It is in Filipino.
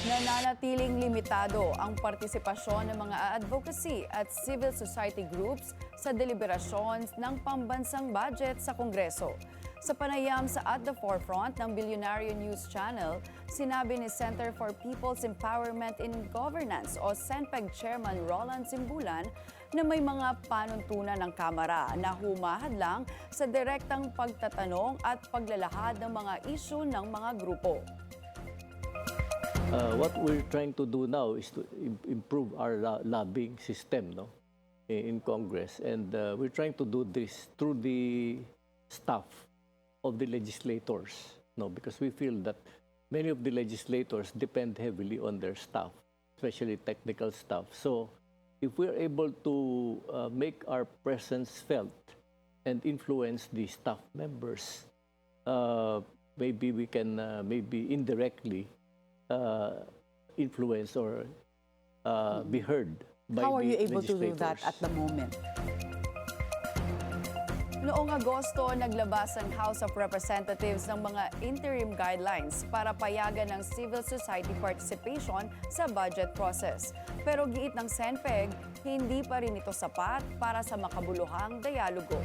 Nananatiling limitado ang partisipasyon ng mga advocacy at civil society groups sa deliberasyon ng pambansang budget sa Kongreso. Sa panayam sa At the Forefront ng Billionaire News Channel, sinabi ni Center for People's Empowerment in Governance o CENPEG Chairman Roland Simbulan na may mga panuntunan ng Kamara na humahadlang sa direktang pagtatanong at paglalahad ng mga isyu ng mga grupo. What we're trying to do now is to improve our lobbying system, no, in Congress, and we're trying to do this through the staff of the legislators, no, because we feel that many of the legislators depend heavily on their staff, especially technical staff. So, if we're able to make our presence felt and influence the staff members, maybe we can maybe indirectly influence or be heard by How are the you able to do that legislators. at the moment? Noong Agosto, naglabas ang House of Representatives ng mga interim guidelines para payagan ng civil society participation sa budget process. Pero giit ng CENPEG, hindi pa rin ito sapat para sa makabuluhang dialogo.